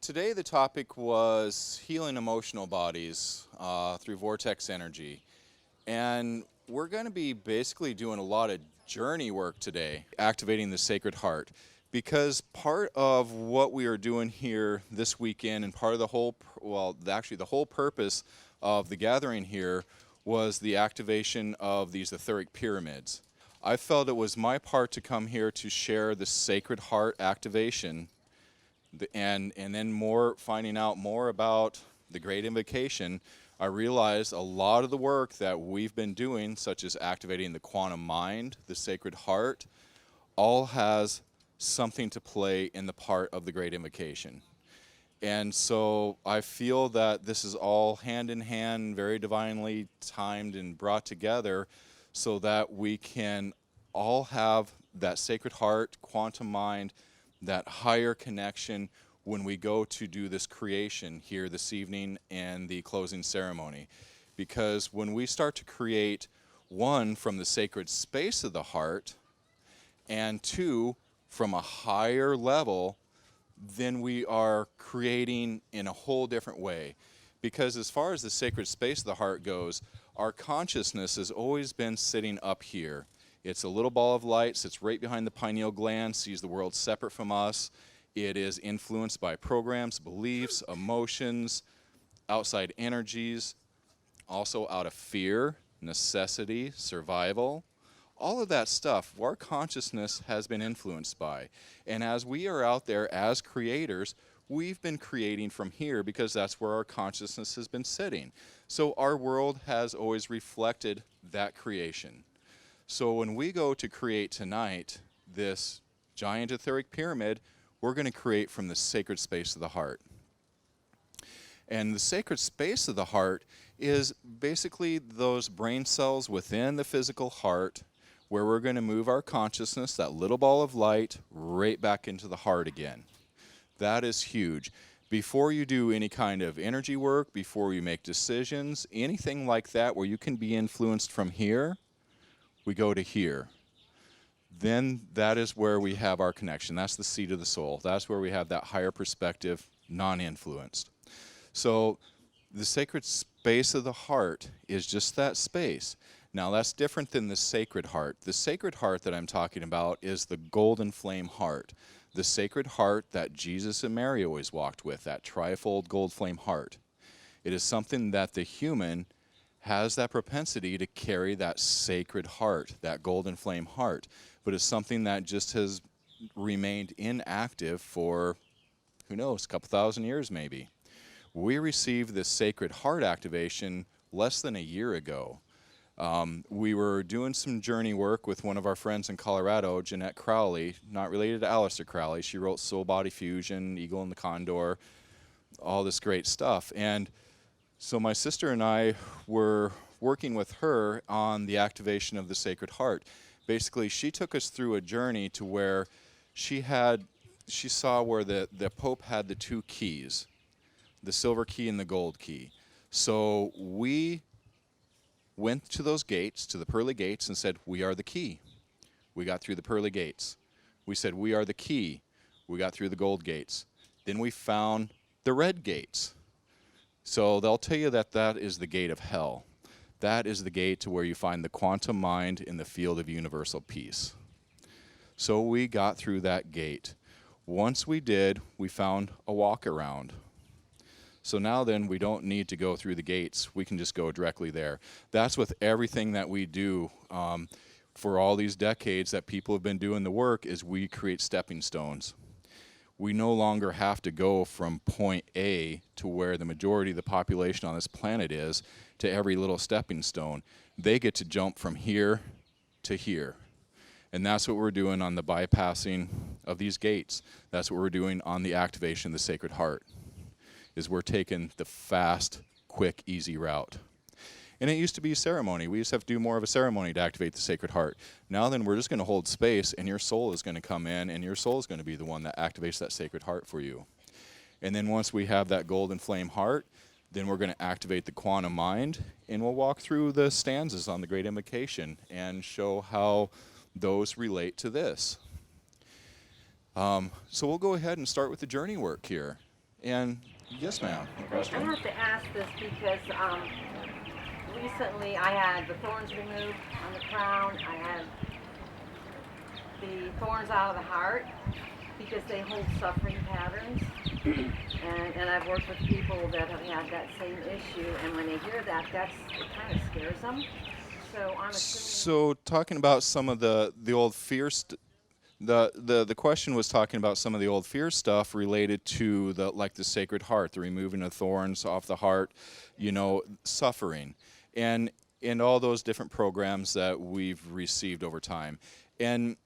Today the topic was healing emotional bodies through Vortex energy. And we're going to be basically doing a lot of journey work today, activating the sacred heart. Because part of what we are doing here this weekend and part of the whole, actually the whole purpose of the gathering here was the activation of these etheric pyramids. I felt it was my part to come here to share the sacred heart activation and then finding out more about the Great Invocation. I realized a lot of the work that we've been doing, such as activating the quantum mind, the sacred heart, all has something to play in the part of the Great Invocation. And so I feel that this is all hand in hand, very divinely timed and brought together so that we can all have that sacred heart, quantum mind, that higher connection when we go to do this creation here this evening and the closing ceremony. Because when we start to create, one, from the sacred space of the heart, and two, from a higher level, then we are creating in a whole different way. Because as far as the sacred space of the heart goes, our consciousness has always been sitting up here. It's a little ball of light, sits right behind the pineal gland, sees the world separate from us. It is influenced by programs, beliefs, emotions, outside energies, also out of fear, necessity, survival. All of that stuff, our consciousness has been influenced by. And as we are out there as creators, we've been creating from here because that's where our consciousness has been sitting. So our world has always reflected that creation. So when we go to create tonight this giant etheric pyramid, we're going to create from the sacred space of the heart. And the sacred space of the heart is basically those brain cells within the physical heart where we're going to move our consciousness, that little ball of light, right back into the heart again. That is huge. Before you do any kind of energy work, before you make decisions, anything like that where you can be influenced from here, we go to here. Then that is where we have our connection. That's the seat of the soul. That's where we have that higher perspective, non-influenced. So the sacred space of the heart is just that space. Now that's different than the sacred heart. The sacred heart that I'm talking about is the golden flame heart. The sacred heart that Jesus and Mary always walked with, that trifold gold flame heart. It is something that the human has that propensity to carry that sacred heart, that golden flame heart, but it's something that just has remained inactive for, who knows, a couple thousand years maybe. We received this sacred heart activation less than a year ago. We were doing some journey work with one of our friends in Colorado, Jeanette Crowley, not related to Aleister Crowley. She wrote Soul Body Fusion, Eagle and the Condor, all this great stuff. And so my sister and I were working with her on the activation of the sacred heart. Basically, she took us through a journey to where she saw where the Pope had the two keys, the silver key and the gold key. So we went to those gates, to the pearly gates, and said, we are the key. We got through the pearly gates. We said, we are the key. We got through the gold gates. Then we found the red gates. So they'll tell you that that is the gate of hell. That is the gate to where you find the quantum mind in the field of universal peace. So we got through that gate. Once we did, we found a walk around. So now then, we don't need to go through the gates. We can just go directly there. That's with everything that we do. For all these decades that people have been doing the work, is we create stepping stones. We no longer have to go from point A to where the majority of the population on this planet is to every little stepping stone. They get to jump from here to here. And that's what we're doing on the bypassing of these gates. That's what we're doing on the activation of the sacred heart, is we're taking the fast, quick, easy route. And it used to be a ceremony. We used to have to do more of a ceremony to activate the sacred heart. Now then, we're just going to hold space, and your soul is going to come in, and your soul is going to be the one that activates that sacred heart for you. And then once we have that golden flame heart, then we're going to activate the quantum mind, and we'll walk through the stanzas on the Great Invocation and show how those relate to this. So we'll go ahead and start with the journey work here. And yes, ma'am. A I question? have to ask this because recently I had the thorns removed on the crown. I had the thorns out of the heart because they hold suffering patterns. And I've worked with people that have had that same issue, and when they hear that, it kind of scares them. So I'm assuming. So, talking about some of the old fear, the question was talking about some of the old fear stuff related to the like the Sacred Heart, the removing of thorns off the heart, suffering, and all those different programs that we've received over time, and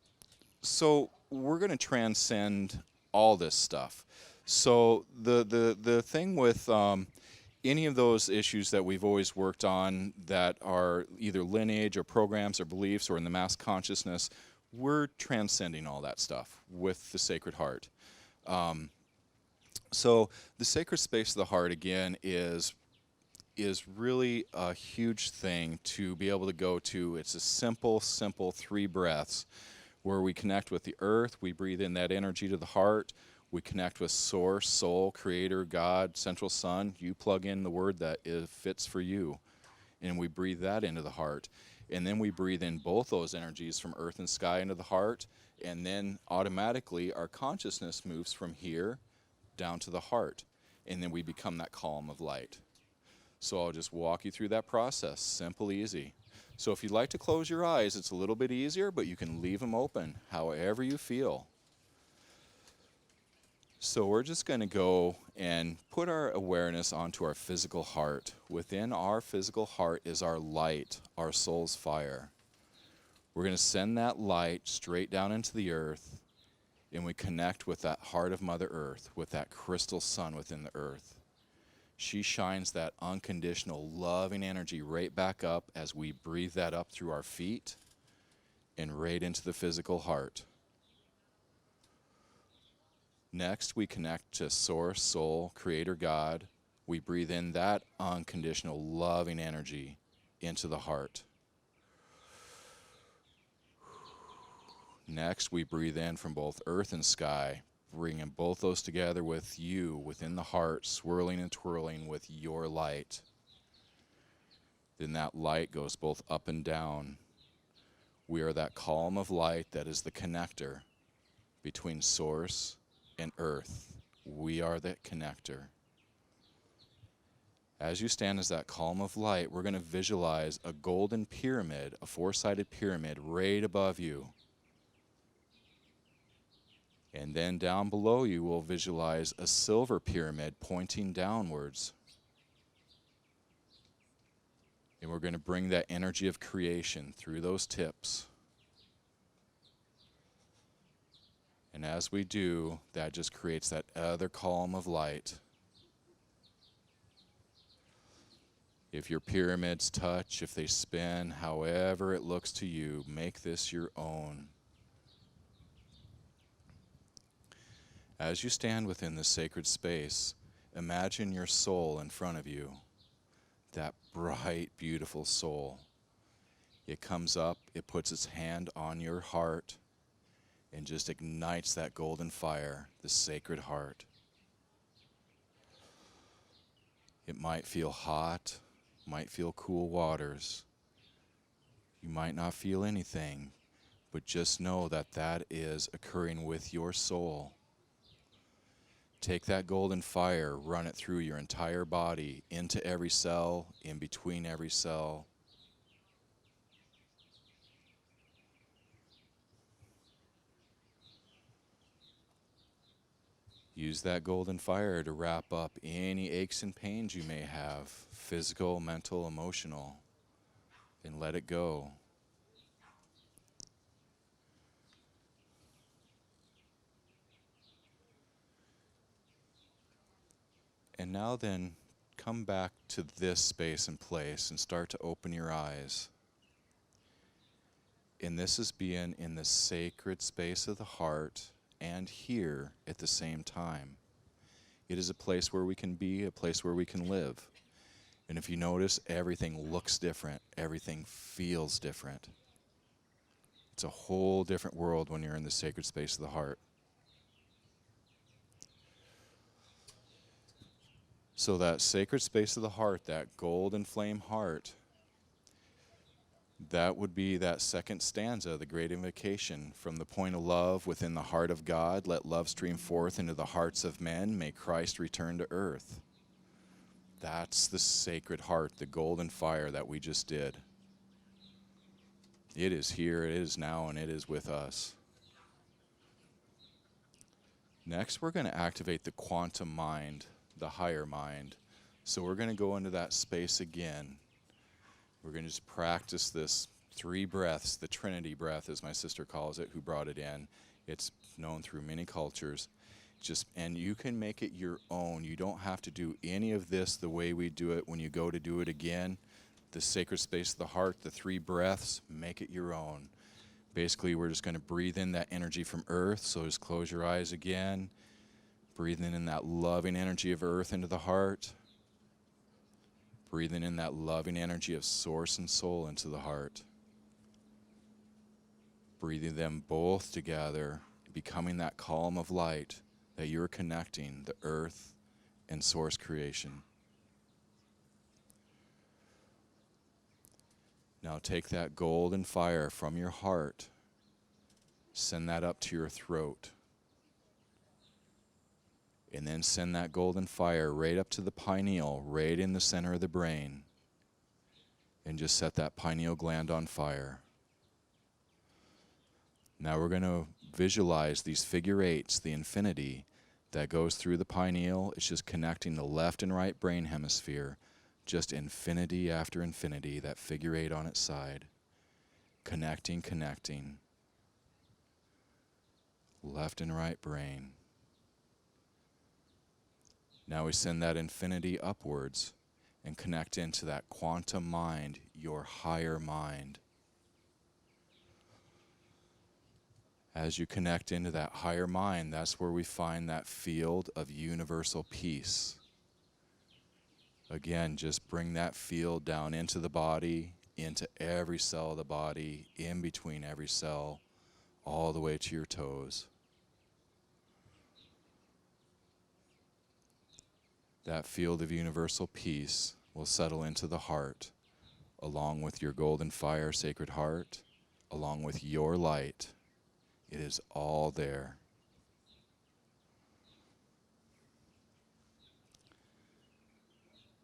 so we're going to transcend all this stuff. So the thing with any of those issues that we've always worked on that are either lineage or programs or beliefs or in the mass consciousness, we're transcending all that stuff with the Sacred Heart. So the sacred space of the heart again is really a huge thing to be able to go to. It's a simple 3 breaths where we connect with the earth, we breathe in that energy to the heart, we connect with source, soul, creator, God, central sun. You plug in the word that fits for you, and we breathe that into the heart. And then we breathe in both those energies from earth and sky into the heart, and then automatically our consciousness moves from here down to the heart, and then we become that column of light. So I'll just walk you through that process, simple, easy. So if you'd like to close your eyes, it's a little bit easier, but you can leave them open however you feel. So we're just going to go and put our awareness onto our physical heart. Within our physical heart is our light, our soul's fire. We're going to send that light straight down into the earth, and we connect with that heart of Mother Earth, with that crystal sun within the earth. She shines that unconditional, loving energy right back up as we breathe that up through our feet and right into the physical heart. Next, we connect to Source, Soul, Creator, God. We breathe in that unconditional, loving energy into the heart. Next, we breathe in from both earth and sky, bringing both those together with you within the heart, swirling and twirling with your light. Then that light goes both up and down. We are that column of light that is the connector between source and earth. We are that connector. As you stand as that column of light, we're going to visualize a golden pyramid, a 4-sided pyramid right above you. And then down below you, we'll visualize a silver pyramid pointing downwards. And we're going to bring that energy of creation through those tips. And as we do, that just creates that other column of light. If your pyramids touch, if they spin, however it looks to you, make this your own. As you stand within this sacred space, imagine your soul in front of you, that bright, beautiful soul. It comes up, it puts its hand on your heart, and just ignites that golden fire, the sacred heart. It might feel hot, might feel cool waters. You might not feel anything, but just know that that is occurring with your soul. Take that golden fire, run it through your entire body, into every cell, in between every cell. Use that golden fire to wrap up any aches and pains you may have, physical, mental, emotional, and let it go. And now then, come back to this space and place and start to open your eyes. And this is being in the sacred space of the heart and here at the same time. It is a place where we can be, a place where we can live. And if you notice, everything looks different, everything feels different. It's a whole different world when you're in the sacred space of the heart. So that sacred space of the heart, that golden flame heart, that would be that second stanza, the great invocation. From the point of love within the heart of God, let love stream forth into the hearts of men. May Christ return to earth. That's the sacred heart, the golden fire that we just did. It is here, it is now, and it is with us. Next, we're going to activate the quantum mind, the higher mind. So we're going to go into that space again. We're going to just practice this 3 breaths, the Trinity breath, as my sister calls it, who brought it in. It's known through many cultures. And you can make it your own. You don't have to do any of this the way we do it when you go to do it again. The sacred space of the heart, the 3 breaths, make it your own. Basically, we're just going to breathe in that energy from earth. So just close your eyes again. Breathing in that loving energy of earth into the heart. Breathing in that loving energy of source and soul into the heart. Breathing them both together, becoming that column of light that you're connecting the earth and source creation. Now take that golden fire from your heart, send that up to your throat, and then send that golden fire right up to the pineal, right in the center of the brain, and just set that pineal gland on fire. Now we're going to visualize these figure 8s, the infinity that goes through the pineal. It's just connecting the left and right brain hemisphere, just infinity after infinity, that figure 8 on its side. Connecting, connecting. Left and right brain. Now we send that infinity upwards and connect into that quantum mind, your higher mind. As you connect into that higher mind, that's where we find that field of universal peace. Again, just bring that field down into the body, into every cell of the body, in between every cell, all the way to your toes. That field of universal peace will settle into the heart, along with your golden fire, sacred heart, along with your light. It is all there.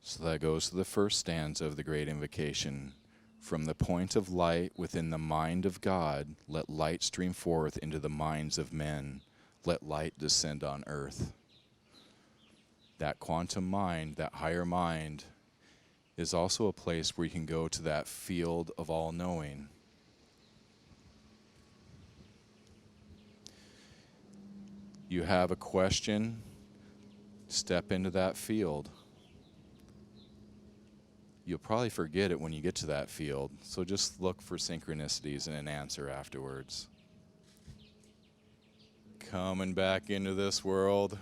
So that goes to the first stanza of the great invocation. From the point of light within the mind of God, let light stream forth into the minds of men. Let light descend on earth. That quantum mind, that higher mind, is also a place where you can go to that field of all-knowing. You have a question, step into that field. You'll probably forget it when you get to that field, so just look for synchronicities and an answer afterwards. Coming back into this world,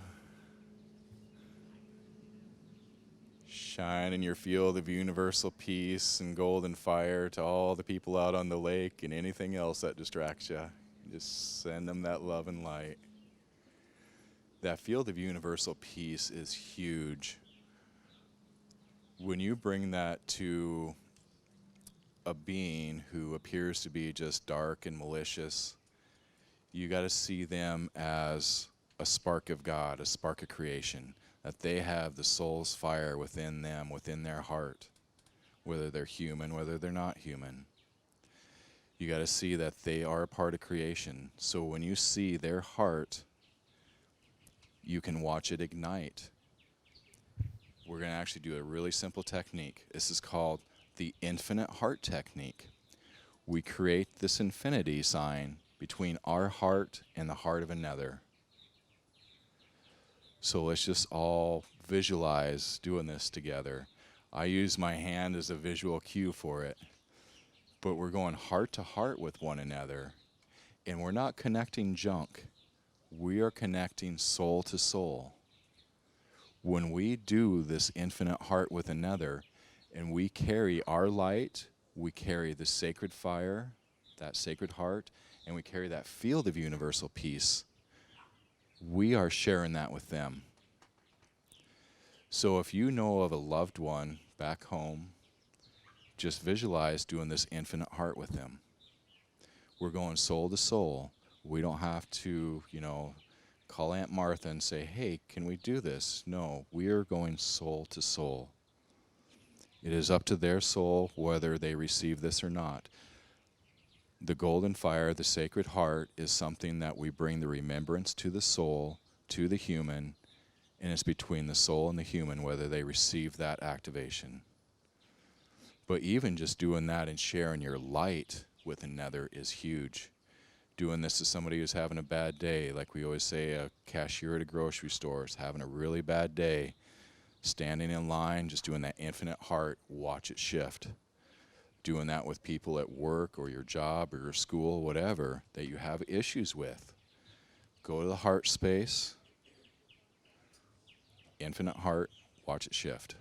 shining your field of universal peace and golden fire to all the people out on the lake and anything else that distracts you. Just send them that love and light. That field of universal peace is huge. When you bring that to a being who appears to be just dark and malicious, you got to see them as a spark of God, a spark of creation, that they have the soul's fire within them, within their heart, whether they're human, whether they're not human. You got to see that they are a part of creation. So when you see their heart, you can watch it ignite. We're going to actually do a really simple technique. This is called the infinite heart technique. We create this infinity sign between our heart and the heart of another. So let's just all visualize doing this together. I use my hand as a visual cue for it. But we're going heart to heart with one another. And we're not connecting junk. We are connecting soul to soul. When we do this infinite heart with another, and we carry our light, we carry the sacred fire, that sacred heart, and we carry that field of universal peace, we are sharing that with them. So if you know of a loved one back home, just visualize doing this infinite heart with them. We're going soul to soul. We don't have to, call Aunt Martha and say, hey, can we do this? No, we are going soul to soul. It is up to their soul whether they receive this or not. The golden fire, the sacred heart, is something that we bring the remembrance to the soul, to the human, and it's between the soul and the human whether they receive that activation. But even just doing that and sharing your light with another is huge. Doing this to somebody who's having a bad day, like we always say, a cashier at a grocery store is having a really bad day, standing in line, just doing that infinite heart, watch it shift. Doing that with people at work or your job or your school, whatever, that you have issues with. Go to the heart space, infinite heart, watch it shift.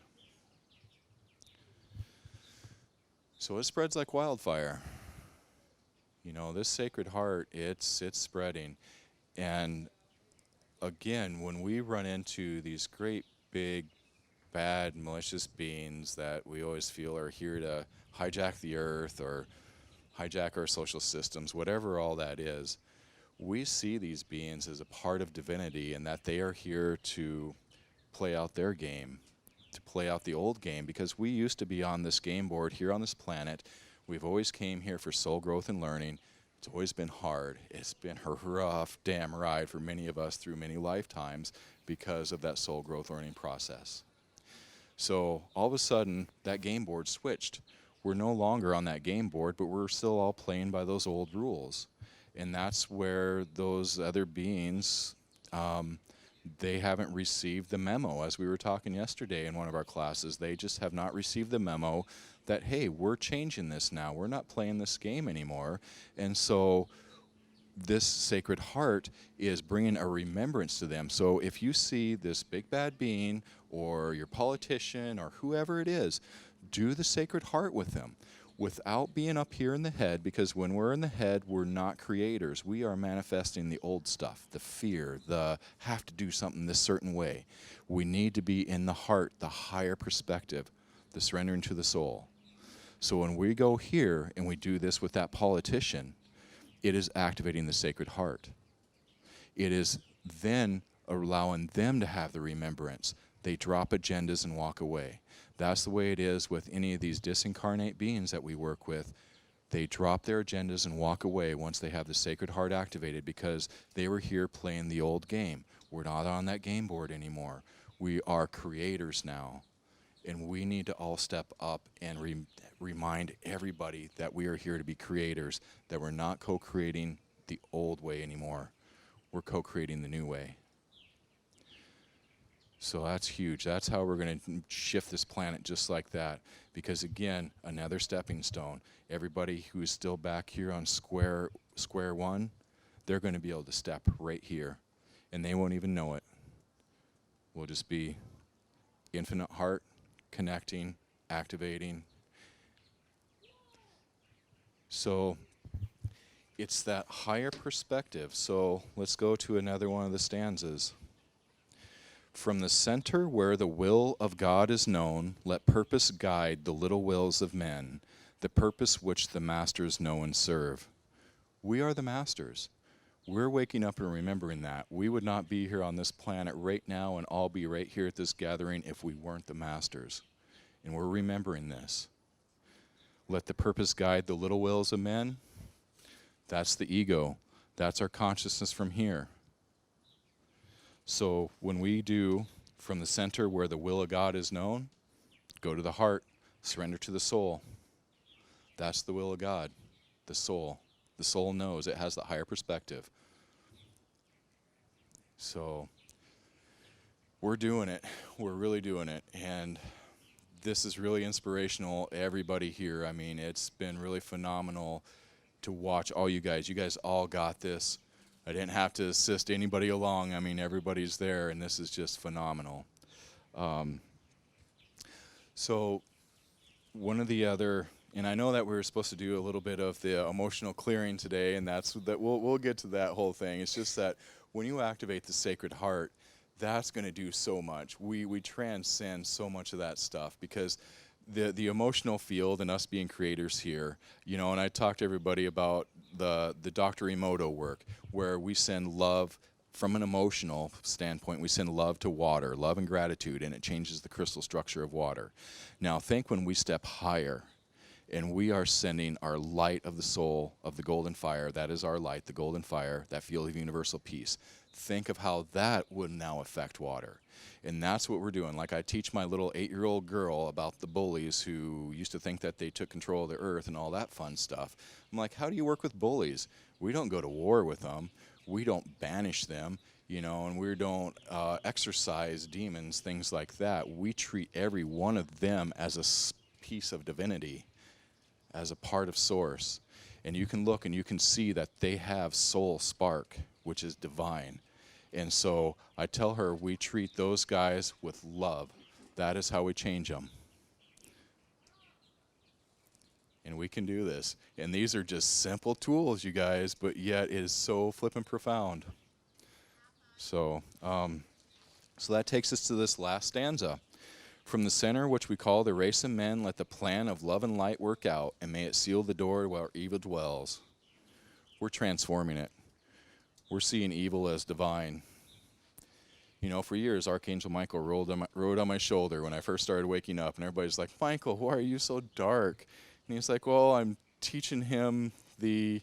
So it spreads like wildfire. This sacred heart, it's spreading. And again, when we run into these great, big, bad, malicious beings that we always feel are here to hijack the earth or hijack our social systems, whatever all that is, we see these beings as a part of divinity and that they are here to play out their game, to play out the old game, because we used to be on this game board here on this planet. We've always came here for soul growth and learning. It's always been hard. It's been a rough damn ride for many of us through many lifetimes because of that soul growth learning process. So all of a sudden, that game board switched. We're no longer on that game board, but we're still all playing by those old rules. And that's where those other beings, they haven't received the memo. As we were talking yesterday in one of our classes, they just have not received the memo that, hey, we're changing this now. We're not playing this game anymore. And so this sacred heart is bringing a remembrance to them. So if you see this big bad being or your politician or whoever it is, do the sacred heart with them without being up here in the head, because when we're in the head, we're not creators. We are manifesting the old stuff, the fear, the have to do something this certain way. We need to be in the heart, the higher perspective, the surrendering to the soul. So when we go here and we do this with that politician, it is activating the sacred heart. It is then allowing them to have the remembrance. They drop agendas and walk away. That's the way it is with any of these disincarnate beings that we work with. They drop their agendas and walk away once they have the sacred heart activated, because they were here playing the old game. We're not on that game board anymore. We are creators now. And we need to all step up and remind everybody that we are here to be creators, that we're not co-creating the old way anymore. We're co-creating the new way. So that's huge. That's how we're going to shift this planet, just like that. Because again, another stepping stone. Everybody who is still back here on square one, they're going to be able to step right here. And they won't even know it. We'll just be infinite heart, connecting, activating. So it's that higher perspective. So let's go to another one of the stanzas. From the center where the will of God is known, let purpose guide the little wills of men, the purpose which the masters know and serve. We are the masters. We're waking up and remembering that. We would not be here on this planet right now and all be right here at this gathering if we weren't the masters. And we're remembering this. Let the purpose guide the little wills of men. That's the ego. That's our consciousness from here. So when we do from the center where the will of God is known, go to the heart, surrender to the soul. That's the will of God, the soul. The soul knows. It has the higher perspective. So we're doing it. We're really doing it. And this is really inspirational, everybody here. I mean, it's been really phenomenal to watch all you guys. You guys all got this. I didn't have to assist anybody along. I mean, everybody's there, and this is just phenomenal. So one of the other, and I know that we were supposed to do a little bit of the emotional clearing today, and that's that we'll get to that whole thing. It's just that when you activate the sacred heart, that's going to do so much. We transcend so much of that stuff because the emotional field and us being creators here, you know, and I talked to everybody about the Dr. Emoto work where we send love from an emotional standpoint. We send love to water, love and gratitude, and it changes the crystal structure of water. Now think when we step higher and we are sending our light of the soul of the golden fire, that is our light, the golden fire, that field of universal peace. Think of how that would now affect water. And that's what we're doing. Like I teach my little 8-year-old girl about the bullies who used to think that they took control of the earth and all that fun stuff. I'm like, how do you work with bullies? We don't go to war with them. We don't banish them, you know, and we don't exorcise demons, things like that. We treat every one of them as a piece of divinity, as a part of source. And you can look and you can see that they have soul spark, which is divine. And so I tell her we treat those guys with love. That is how we change them. And we can do this. And these are just simple tools, you guys, but yet it is so flippin' profound. So, so that takes us to this last stanza. From the center, which we call the race of men, let the plan of love and light work out, and may it seal the door where evil dwells. We're transforming it. We're seeing evil as divine. You know, for years, Archangel Michael rode on my shoulder when I first started waking up, and everybody's like, Michael, why are you so dark? And he's like, well, I'm teaching him the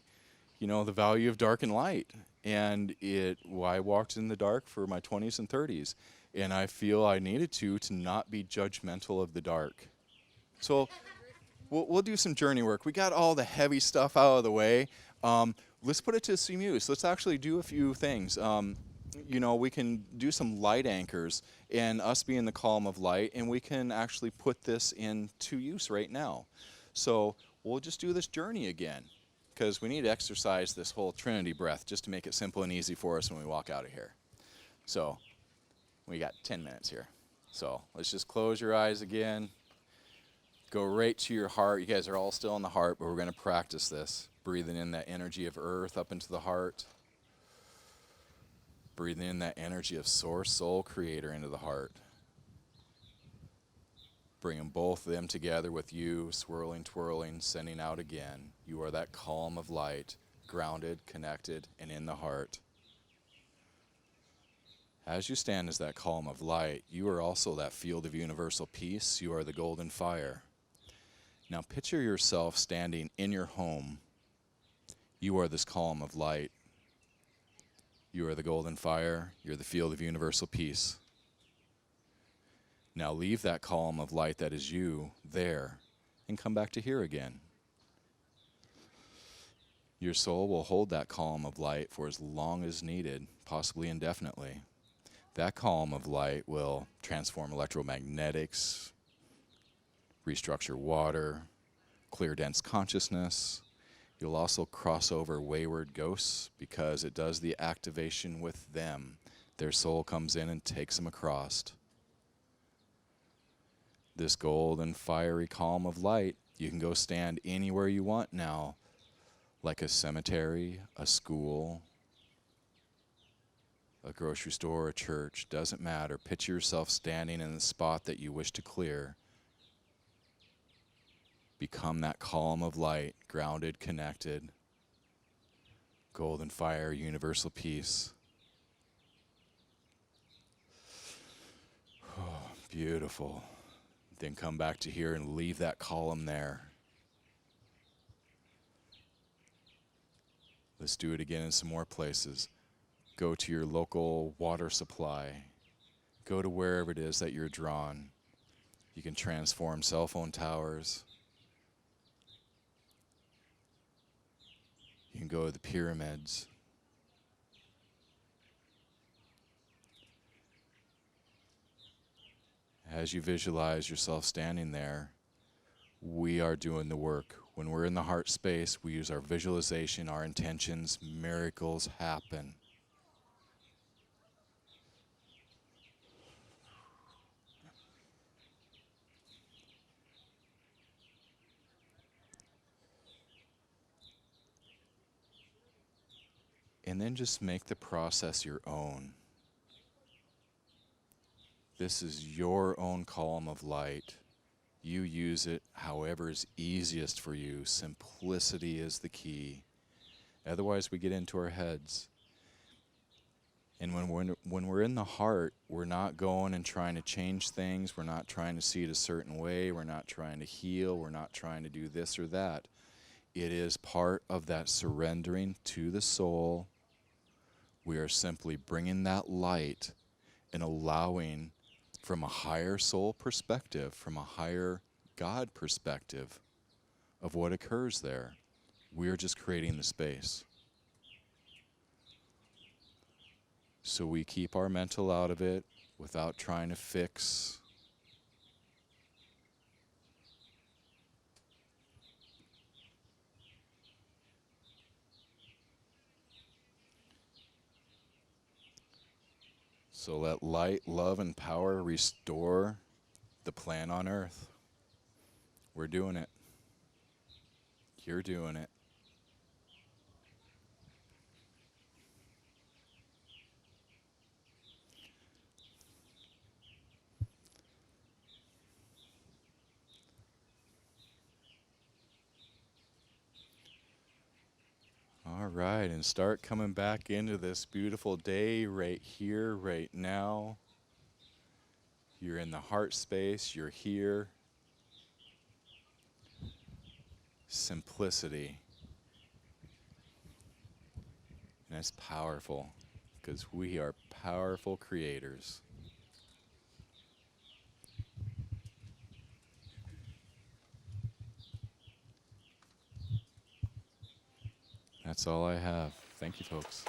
value of dark and light. And I walked in the dark for my 20s and 30s. And I feel I needed to not be judgmental of the dark. So we'll do some journey work. We got all the heavy stuff out of the way. Let's put it to some use. Let's actually do a few things. You know, we can do some light anchors and us being the column of light, and we can actually put this into use right now. So we'll just do this journey again because we need to exercise this whole Trinity breath just to make it simple and easy for us when we walk out of here. So we got 10 minutes here. So let's just close your eyes again. Go right to your heart. You guys are all still in the heart, but we're going to practice this. Breathing in that energy of earth up into the heart. Breathing in that energy of source, soul, creator into the heart. Bringing both of them together with you, swirling, twirling, sending out again. You are that column of light, grounded, connected, and in the heart. As you stand as that column of light, you are also that field of universal peace. You are the golden fire. Now picture yourself standing in your home. You are this column of light. You are the golden fire. You're the field of universal peace. Now leave that column of light that is you there and come back to here again. Your soul will hold that column of light for as long as needed, possibly indefinitely. That column of light will transform electromagnetics, restructure water, clear dense consciousness. You'll also cross over wayward ghosts because it does the activation with them. Their soul comes in and takes them across. This golden, fiery column of light, you can go stand anywhere you want now, like a cemetery, a school, a grocery store, a church, doesn't matter. Picture yourself standing in the spot that you wish to clear. Become that column of light, grounded, connected, golden fire, universal peace. Oh, beautiful. Then come back to here and leave that column there. Let's do it again in some more places. Go to your local water supply. Go to wherever it is that you're drawn. You can transform cell phone towers. You can go to the pyramids. As you visualize yourself standing there, we are doing the work. When we're in the heart space, we use our visualization, our intentions, miracles happen. And then just make the process your own. This is your own column of light. You use it however is easiest for you. Simplicity is the key. Otherwise, we get into our heads. And when we're in the heart, we're not going and trying to change things. We're not trying to see it a certain way. We're not trying to heal. We're not trying to do this or that. It is part of that surrendering to the soul. We are simply bringing that light and allowing, from a higher soul perspective, from a higher God perspective of what occurs there. We are just creating the space. So we keep our mental out of it without trying to fix. So let light, love, and power restore the plan on earth. We're doing it. You're doing it. All right, and start coming back into this beautiful day right here, right now. You're in the heart space, you're here. Simplicity. And it's powerful because we are powerful creators. That's all I have. Thank you, folks.